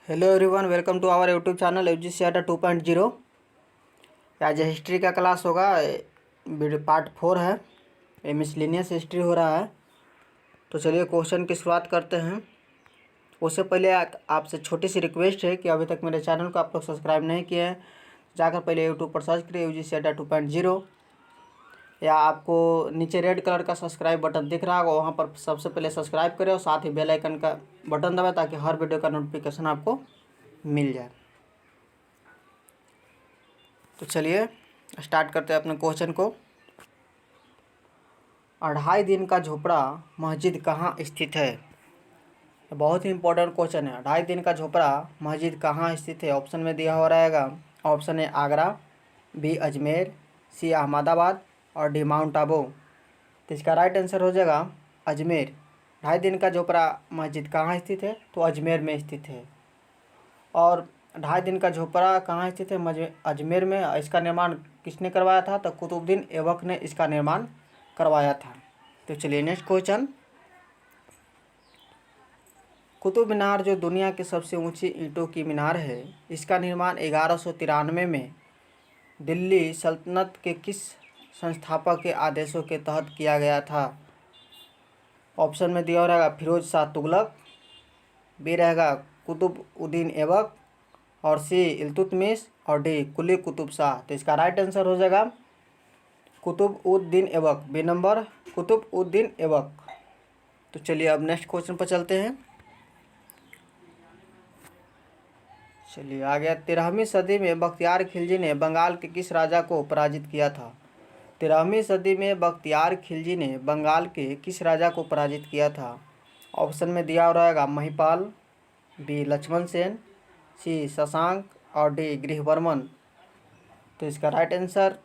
Hello everyone, welcome to our YouTube channel UGC ATA 2.0। आज history का class होगा। Part 4 है। ये मिसलिनियस हिस्ट्री हो रहा है। तो चलिए क्वेश्चन की शुरुआत करते हैं। उससे पहले आपसे छोटी सी रिक्वेस्ट है कि अभी तक मेरे चैनल को आप लोग सब्सक्राइब नहीं किए हैं, जाकर पहले यूट्यूब पर सर्च करिए UGC ATA 2.0, या आपको नीचे रेड कलर का सब्सक्राइब बटन दिख रहा होगा, वहाँ पर सबसे पहले सब्सक्राइब करें और साथ ही बेल आइकन का बटन दबाएं ताकि हर वीडियो का नोटिफिकेशन आपको मिल जाए। तो चलिए स्टार्ट करते हैं अपने क्वेश्चन को। 2.5 दिन का झोपड़ा मस्जिद कहाँ स्थित है? बहुत ही इंपॉर्टेंट क्वेश्चन है। 2.5 दिन का झोपड़ा मस्जिद कहाँ स्थित है? ऑप्शन में दिया हो रहेगा। Option A Agra, B Ajmer, C Ahmedabad और डी माउंट आबू। तो इसका राइट आंसर हो जाएगा अजमेर। 2.5 दिन का झोपड़ा मस्जिद कहाँ स्थित है? तो अजमेर में स्थित है। और 2.5 दिन का झोपड़ा कहाँ स्थित है? अजमेर में। इसका निर्माण किसने करवाया था? तो कुतुबुद्दीन ऐबक ने इसका निर्माण करवाया था। तो चलिए नेक्स्ट क्वेश्चन। कुतुब मीनार जो दुनिया की सबसे ऊंची ईंटों की मीनार है, इसका निर्माण 1193 में दिल्ली सल्तनत के किस संस्थापक के आदेशों के तहत किया गया था? ऑप्शन में दिया रहेगा फिरोज शाह तुगलक, बी रहेगा कुतुबुद्दीन ऐबक और सी इल्तुतमिश और डी कुली कुतुब शाह। तो इसका राइट आंसर हो जाएगा कुतुबुद्दीन ऐबक, बी नंबर कुतुबुद्दीन ऐबक। तो चलिए अब नेक्स्ट क्वेश्चन पर चलते हैं। चलिए आ गया। 13वीं सदी में बख्तियार खिलजी ने बंगाल के किस राजा को पराजित किया था? 13वीं सदी में बख्तियार खिलजी ने बंगाल के किस राजा को पराजित किया था? ऑप्शन में दिया रहेगा महिपाल, बी लक्ष्मण सेन, सी शशांक और डी गृहवर्मन। तो इसका राइट आंसर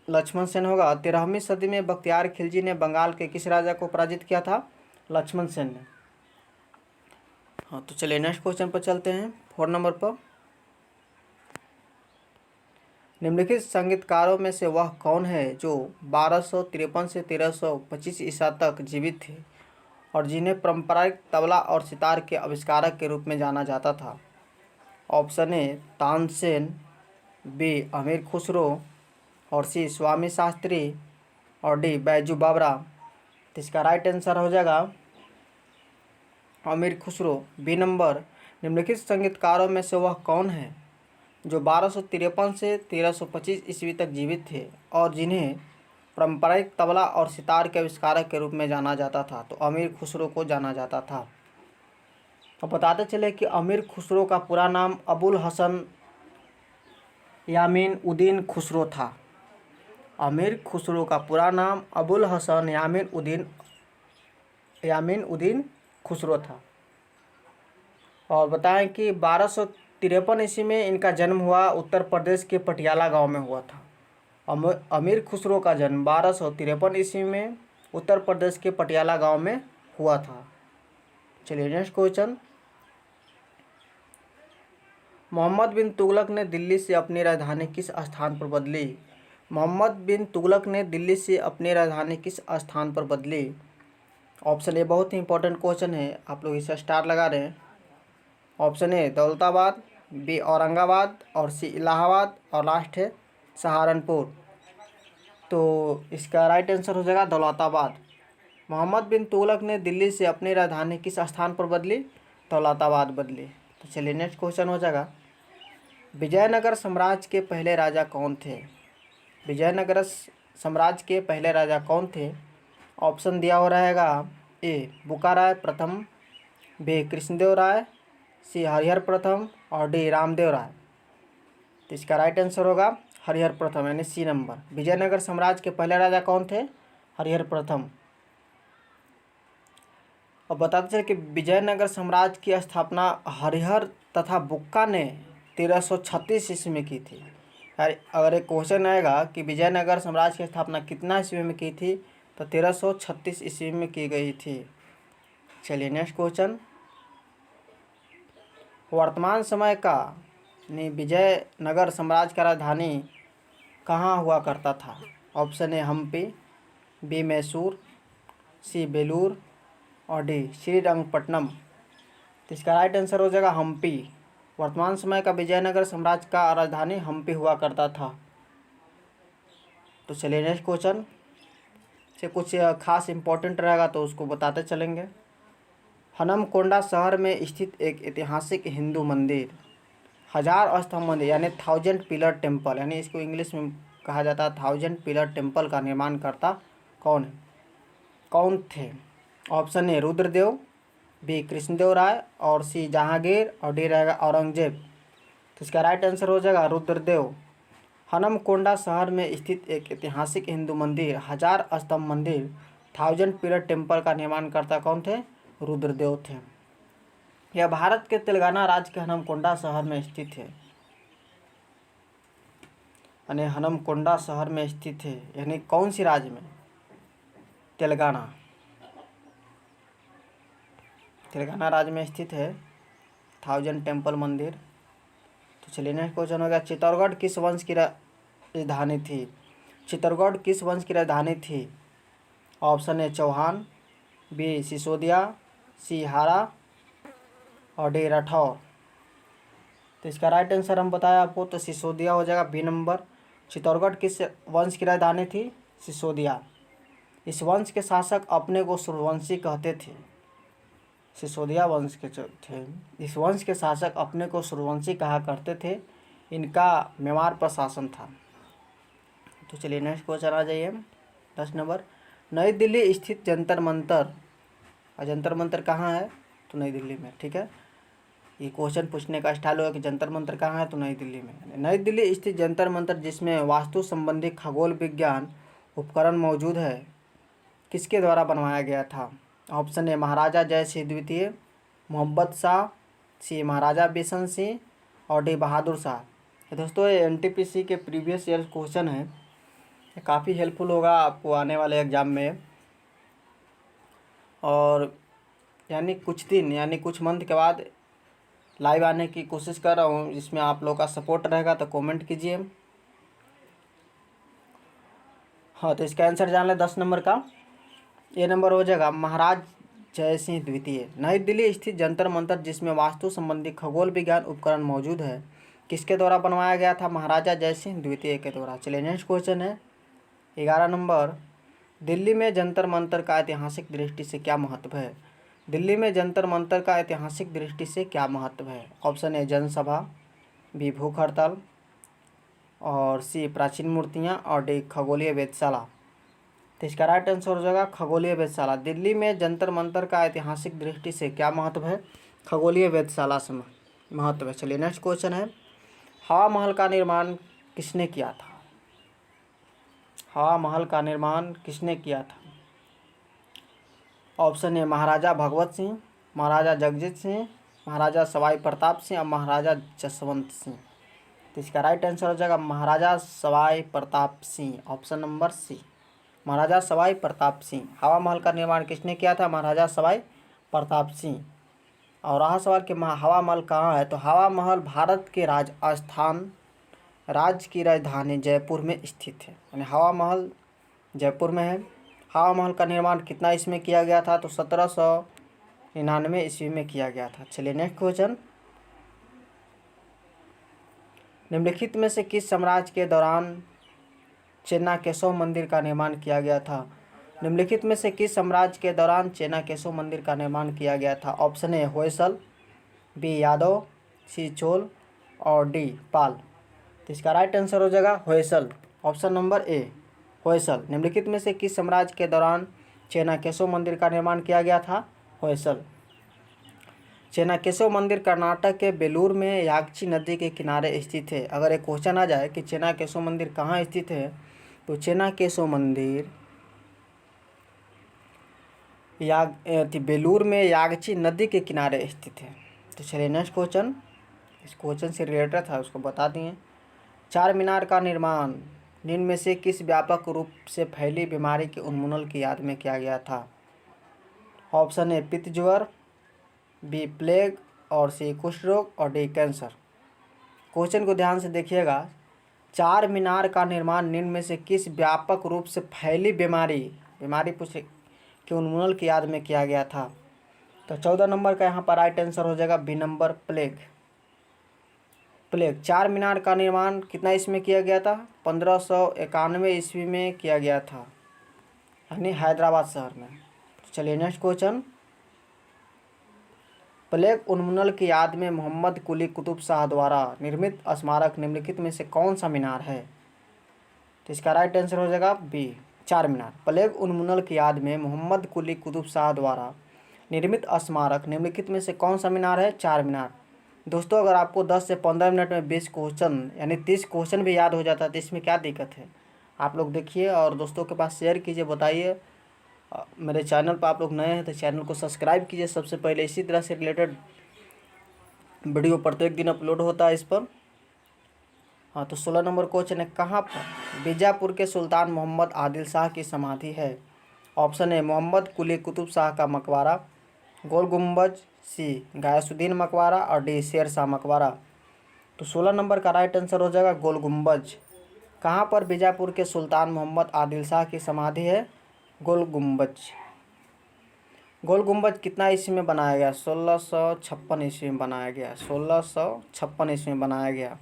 लक्ष्मण सेन होगा। 13वीं सदी में बख्तियार खिलजी ने बंगाल के किस राजा को पराजित किया था? लक्ष्मण सेन ने। हाँ, तो चलिए नेक्स्ट क्वेश्चन पर चलते हैं। 4 नंबर पर, निम्नलिखित संगीतकारों में से वह कौन है जो 1253 से 1325 ईसा तक जीवित थे और जिन्हें पारंपरिक तबला और सितार के आविष्कारक के रूप में जाना जाता था? ऑप्शन ए तानसेन, बी अमीर खुसरो और सी स्वामी शास्त्री और डी बैजू बावरा। तो इसका राइट आंसर हो जाएगा अमीर खुसरो, बी नंबर। निम्नलिखित संगीतकारों में से वह कौन है जो 1253 से 1325 ईस्वी तक जीवित थे और जिन्हें पारंपरिक तबला और सितार के आविष्कारक के रूप में जाना जाता था? तो अमीर खुसरो को जाना जाता था। तो बताते चले कि अमीर खुसरो का पूरा नाम अबुल हसन यामीन उद्दीन खुसरो था। अमीर खुसरो का पूरा नाम अबुल हसन यामीन उद्दीन खुसरो था। और बताएं कि 1253 ईस्वी में इनका जन्म हुआ उत्तर प्रदेश के पटियाला गांव में हुआ था। अमीर खुसरो का जन्म 1253 ईस्वी में उत्तर प्रदेश के पटियाला गांव में हुआ था। चलिए नेक्स्ट क्वेश्चन। मोहम्मद बिन तुगलक ने दिल्ली से अपनी राजधानी किस स्थान पर बदली? मोहम्मद बिन तुगलक ने दिल्ली से अपनी राजधानी किस स्थान पर बदली? ऑप्शन ए बहुत ही इंपॉर्टेंट क्वेश्चन है, आप लोग इसे स्टार लगा रहे हैं। Option A Daulatabad, B Aurangabad और सी इलाहाबाद और लास्ट है सहारनपुर। तो इसका राइट आंसर हो जाएगा दौलताबाद। मोहम्मद बिन तुगलक ने दिल्ली से अपनी राजधानी किस स्थान पर बदली? दौलताबाद बदली। तो चलिए नेक्स्ट क्वेश्चन हो जाएगा। विजयनगर साम्राज्य के पहले राजा कौन थे? विजयनगर साम्राज्य के पहले राजा कौन थे? ऑप्शन दिया हो रहेगा ए बुकाराय प्रथम, बी कृष्णदेव राय, सी हरिहर प्रथम और डी रामदेव राय। तो इसका राइट आंसर होगा हरिहर प्रथम, यानी सी नंबर। विजयनगर साम्राज्य के पहले राजा कौन थे? हरिहर प्रथम। और बताते चले कि विजयनगर साम्राज्य की स्थापना हरिहर तथा बुक्का ने 1336 ईस्वी में की थी। अगर एक क्वेश्चन आएगा कि विजयनगर साम्राज्य की स्थापना कितना ईस्वी में की थी, तो 1336 ईस्वी में की गई थी। चलिए नेक्स्ट क्वेश्चन। वर्तमान समय का विजयनगर साम्राज्य का राजधानी कहाँ हुआ करता था? Option A Hampi, B Mysore, C Belur और डी श्रीरंगपट्टनम। तो इसका राइट आंसर हो जाएगा हम्पी। वर्तमान समय का विजयनगर साम्राज्य का राजधानी हम्पी हुआ करता था। तो चलिए नेक्स्ट क्वेश्चन से कुछ खास इंपॉर्टेंट रहेगा तो उसको बताते चलेंगे। हनमकोंडा शहर में स्थित एक ऐतिहासिक हिंदू मंदिर, 1000 स्तंभ मंदिर यानी 1000 पिलर टेम्पल, यानी इसको इंग्लिश में कहा जाता है 1000 पिलर टेम्पल का निर्माण करता कौन है, कौन थे? Option A Rudradev, B Krishnadev Rai, और सी जहांगीर, और डी रहेगा औरंगजेब। तो इसका राइट आंसर हो जाएगा रुद्रदेव। हनमकोंडा शहर में स्थित एक ऐतिहासिक हिंदू मंदिर, 1000 स्तंभ मंदिर, 1000 पिलर टेम्पल का निर्माण करता कौन थे? रुद्रदेव थे। यह भारत के तेलंगाना राज्य के हनमकोंडा शहर में स्थित है, यानी हनमकोंडा शहर में स्थित है, यानी कौन सी राज्य में? तेलंगाना, तेलंगाना राज्य में स्थित है 1000 टेम्पल मंदिर। तो चलिए नेक्स्ट क्वेश्चन हो गया, चित्तौड़गढ़ किस वंश की राजधानी थी? चित्तौड़गढ़ किस वंश की राजधानी थी? Option A Chauhan, B Sisodia, C Hara, और डी राठौर। तो इसका राइट आंसर हम बताया आपको, तो सिसोदिया हो जाएगा बी नंबर। चित्तौड़गढ़ किस वंश की राजधानी थी? सिसोदिया। इस वंश के शासक अपने को सूर्यवंशी कहते थे। सिसोदिया वंश के जो थे, इस वंश के शासक अपने को सूर्यवंशी कहा करते थे। इनका मेवाड़ पर शासन था। तो चलिए नेक्स्ट क्वेश्चन आ जाइए 10 नंबर। नई दिल्ली स्थित जंतर मंतर, और जंतर मंतर कहाँ है? तो नई दिल्ली में। ठीक है, ये क्वेश्चन पूछने का स्टाइल होगा कि जंतर मंतर कहाँ है? तो नई दिल्ली में। नई दिल्ली स्थित जंतर मंतर जिसमें वास्तु संबंधी खगोल विज्ञान उपकरण मौजूद है, किसके द्वारा बनवाया गया था? ऑप्शन ए महाराजा जय सिंह द्वितीय, मोहम्मद शाह, सी महाराजा बिशन सिंह, और डी बहादुर शाह। तो दोस्तों ये एनटीपीसी के प्रीवियस ईयर क्वेश्चन है, ये काफ़ी हेल्पफुल होगा आपको आने वाले एग्ज़ाम में। और यानी कुछ दिन, यानी कुछ मंथ के बाद लाइव आने की कोशिश कर रहा हूँ, जिसमें आप लोग का सपोर्ट रहेगा तो कमेंट कीजिए। हाँ, तो इसका आंसर जान लें 10 नंबर का। ये नंबर हो जाएगा महाराज जय सिंह द्वितीय। नई दिल्ली स्थित जंतर मंतर जिसमें वास्तु संबंधी खगोल विज्ञान उपकरण मौजूद है, किसके द्वारा बनवाया गया था? महाराजा जय सिंह द्वितीय के द्वारा। चलिए नेक्स्ट क्वेश्चन है 11 नंबर। दिल्ली में जंतर मंतर का ऐतिहासिक दृष्टि से क्या महत्व है? दिल्ली में जंतर मंतर का ऐतिहासिक दृष्टि से क्या महत्व है? ऑप्शन ए जनसभा, बी भूख हड़ताल, और सी प्राचीन मूर्तियाँ, और डी खगोलीय वेधशाला। तो इसका राइट आंसर हो जाएगा खगोलीय वेधशाला। दिल्ली में जंतर मंतर का ऐतिहासिक दृष्टि से क्या महत्व है? खगोलीय वेधशाला से महत्व है। चलिए नेक्स्ट क्वेश्चन है, हवा महल का निर्माण किसने किया था? हवा महल का निर्माण किसने किया था? ऑप्शन ए महाराजा भगवत सिंह, महाराजा जगजीत सिंह, महाराजा सवाई प्रताप सिंह, और महाराजा जसवंत सिंह। तो इसका राइट आंसर हो जाएगा Maharaja Sawai Pratap Singh, option number C, Maharaja Sawai Pratap Singh. Hawa Mahal का निर्माण किसने किया था? महाराजा सवाई प्रताप सिंह। और रहा सवाल कि हवा महल कहाँ है, तो हवा महल भारत के राजस्थान राज्य की राजधानी जयपुर में स्थित है, यानी हवा महल जयपुर में है। हवा महल का निर्माण कितना इसमें किया गया था? तो 1799 ईस्वी में किया गया था। चलिए नेक्स्ट क्वेश्चन, निम्नलिखित में से किस साम्राज्य के दौरान चेन्नाकेशव मंदिर का निर्माण किया गया था? निम्नलिखित में से किस साम्राज्य के दौरान चेन्नाकेशव मंदिर का निर्माण किया गया था? Option A Hoysala, B Yadav, C Chola, और डी पाल। तो इसका राइट आंसर हो जाएगा Hoysala, option number A Hoysala. निम्नलिखित में से किस साम्राज्य के दौरान चेन्नाकेशव मंदिर का निर्माण किया गया था? होयसल। चेन्नाकेशव मंदिर कर्नाटक के बेलूर में यागची नदी के किनारे स्थित है। अगर एक क्वेश्चन आ जाए कि चेन्नाकेशव मंदिर कहाँ स्थित है, तो चेन्नाकेशव मंदिर बेलूर में यागची नदी के किनारे स्थित है। तो चलिए नेक्स्ट क्वेश्चन, इस क्वेश्चन से रिलेटेड था, उसको बता दिए। चार मीनार का निर्माण निम्न में से किस व्यापक रूप से फैली बीमारी के उन्मूलन की याद में किया गया था? ऑप्शन ए पित्त ज्वर, बी प्लेग, और सी कुष्ठ रोग, और डी कैंसर। क्वेश्चन को ध्यान से देखिएगा, चार मीनार का निर्माण निम्न में से किस व्यापक रूप से फैली बीमारी पूछे के उन्मूलन की याद में किया गया था? तो 14 नंबर का यहाँ पर राइट आंसर हो जाएगा बी नंबर, प्लेग। प्लेग। चार मीनार का निर्माण कितना ईस्वी में किया गया था? 1591 ईस्वी में किया गया था, यानी हैदराबाद शहर में। चलिए नेक्स्ट क्वेश्चन। प्लेग उन्मूलन की याद में मोहम्मद कुली कुतुब शाह द्वारा निर्मित स्मारक निम्नलिखित में से कौन सा मीनार है? तो इसका राइट आंसर हो जाएगा बी, चार मीनार। प्लेग उन्मूलन की याद में मोहम्मद कुली कुतुब शाह द्वारा निर्मित स्मारक निम्नलिखित में से कौन सा मीनार है? चार मीनार। दोस्तों अगर आपको 10 से 15 मिनट में 20 क्वेश्चन यानी 30 क्वेश्चन भी याद हो जाता है तो इसमें क्या दिक्कत है? आप लोग देखिए और दोस्तों के पास शेयर कीजिए, बताइए। मेरे चैनल पर आप लोग नए हैं तो चैनल को सब्सक्राइब कीजिए सबसे पहले। इसी तरह से रिलेटेड वीडियो प्रत्येक दिन अपलोड होता है इस पर। हाँ, तो 16 नंबर क्वेश्चन है, कहाँ पर बीजापुर के सुल्तान मोहम्मद आदिल शाह की समाधि है? ऑप्शन ए मोहम्मद कुली कुतुब शाह का मकबरा, गोल गुम्बज, सी गयासुद्दीन मकबरा और डी शेर शाह मकबरा। तो 16 नंबर का राइट आंसर हो जाएगा गोल गुम्बज। कहाँ पर बीजापुर के सुल्तान मोहम्मद आदिल शाह की समाधि है? गोल गुम्बज। गोल गुम्बज कितना ईस्वी में बनाया गया? 1656 ईस्वी में बनाया गया। 1656 ईस्वी में बनाया गया।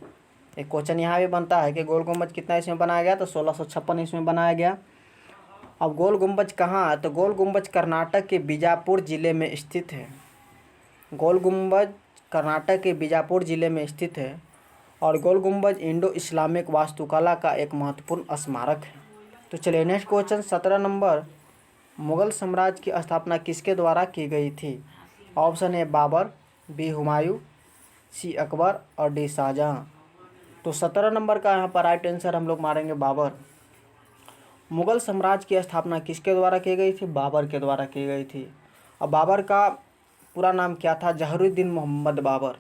एक क्वेश्चन यहाँ भी बनता है कि गोल गुम्बज कितना ईस्वी में बनाया गया? तो 1656 ईस्वी में बनाया गया। अब गोल गुम्बज कहाँ है? तो गोल गुम्बज कर्नाटक के बीजापुर ज़िले में स्थित है। गोल गुम्बज कर्नाटक के बीजापुर ज़िले में स्थित है और गोल गुम्बज इंडो इस्लामिक वास्तुकला का एक महत्वपूर्ण स्मारक है। तो चलिए नेक्स्ट क्वेश्चन 17 नंबर, मुगल साम्राज्य की स्थापना किसके द्वारा की गई थी? Option A Babur, B Humayun, C Akbar और डी शाहजहां। तो 17 नंबर का यहाँ पर राइट आंसर हम लोग मारेंगे बाबर। मुगल साम्राज्य की स्थापना किसके द्वारा की गई थी? बाबर के द्वारा की गई थी। अब बाबर का पूरा नाम क्या था? जहरुद्दीन मोहम्मद बाबर।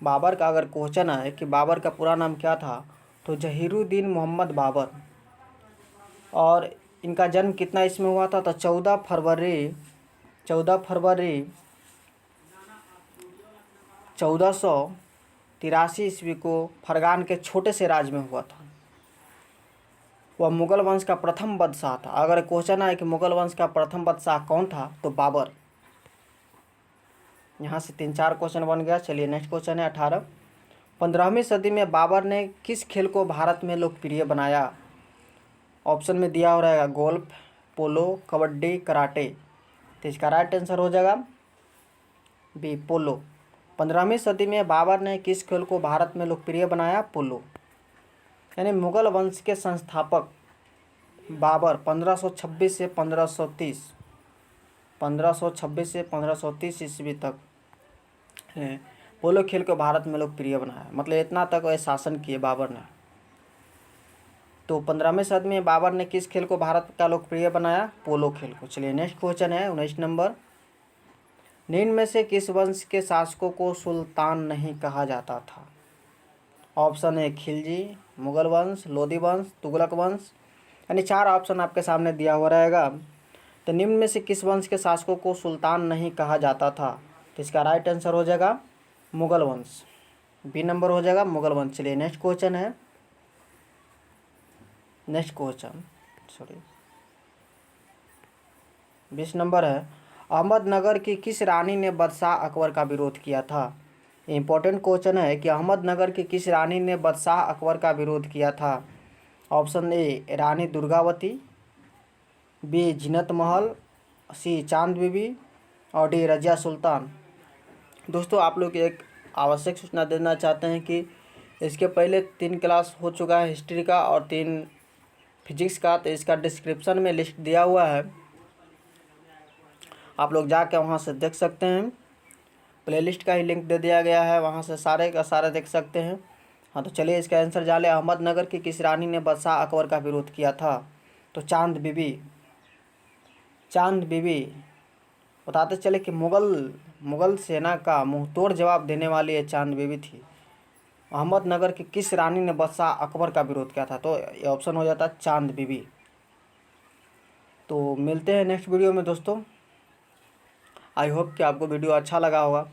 बाबर का अगर क्वेश्चन है कि बाबर का पूरा नाम क्या था तो जहीरुद्दीन मोहम्मद बाबर। और इनका जन्म कितना ईस्वी में हुआ था? तो 14 फरवरी 1483 ईस्वी को फरगान के छोटे से राज्य में हुआ था। वह मुगल वंश का प्रथम बादशाह था। अगर क्वेश्चन है कि मुगल वंश का प्रथम बादशाह कौन था तो बाबर। यहाँ से 3-4 क्वेश्चन बन गया। चलिए नेक्स्ट क्वेश्चन है 18। 15वीं सदी में बाबर ने किस खेल को भारत में लोकप्रिय बनाया? ऑप्शन में दिया हो रहेगा गोल्फ, पोलो, कबड्डी, कराटे। तो इसका राइट आंसर हो जाएगा बी पोलो। 15वीं सदी में बाबर ने किस खेल को भारत में लोकप्रिय बनाया? पोलो। यानी मुगल वंश के संस्थापक बाबर 1526 से 1530 ईस्वी तक पोलो खेल को भारत में लोकप्रिय बनाया। मतलब इतना तक वह शासन किए बाबर ने। तो 15वें सदी में बाबर ने किस खेल को भारत का लोकप्रिय बनाया? पोलो खेल को। चलिए नेक्स्ट क्वेश्चन है 19 नंबर, निम्न में से किस वंश के शासकों को सुल्तान नहीं कहा जाता था? ऑप्शन ए खिलजी, मुगल वंश, लोधी वंश, तुगलक वंश। यानी 4 ऑप्शन आपके सामने दिया हुआ रहेगा। तो निम्न में से किस वंश के शासकों को सुल्तान नहीं कहा जाता था? तो इसका राइट आंसर हो जाएगा मुगल वंश। बी नंबर हो जाएगा मुगल वंश। चलिए नेक्स्ट क्वेश्चन 20 नंबर है, अहमदनगर की किस रानी ने बादशाह अकबर का विरोध किया था? इंपॉर्टेंट क्वेश्चन है कि अहमदनगर की किस रानी ने बादशाह अकबर का विरोध किया था? Option A Rani Durgavati, B Zeenat Mahal, C चांद बीबी और डी रजिया सुल्तान। दोस्तों आप लोग एक आवश्यक सूचना देना चाहते हैं कि इसके पहले 3 क्लास हो चुका है हिस्ट्री का और 3 फिजिक्स का। तो इसका डिस्क्रिप्शन में लिस्ट दिया हुआ है, आप लोग जाके वहाँ से देख सकते हैं। प्लेलिस्ट का ही लिंक दे दिया गया है, वहाँ से सारे का सारे देख सकते हैं। हाँ, तो चलिए इसका आंसर जाले। अहमदनगर की किस रानी ने बादशाह अकबर का विरोध किया था? तो चांद बीबी। बताते चले कि मुगल सेना का मुंहतोड़ जवाब देने वाली ये चांद बीबी थी। अहमदनगर की किस रानी ने बादशाह अकबर का विरोध किया था? तो ये ऑप्शन हो जाता चांद बीबी। तो मिलते हैं नेक्स्ट वीडियो में दोस्तों। आई होप कि आपको वीडियो अच्छा लगा होगा।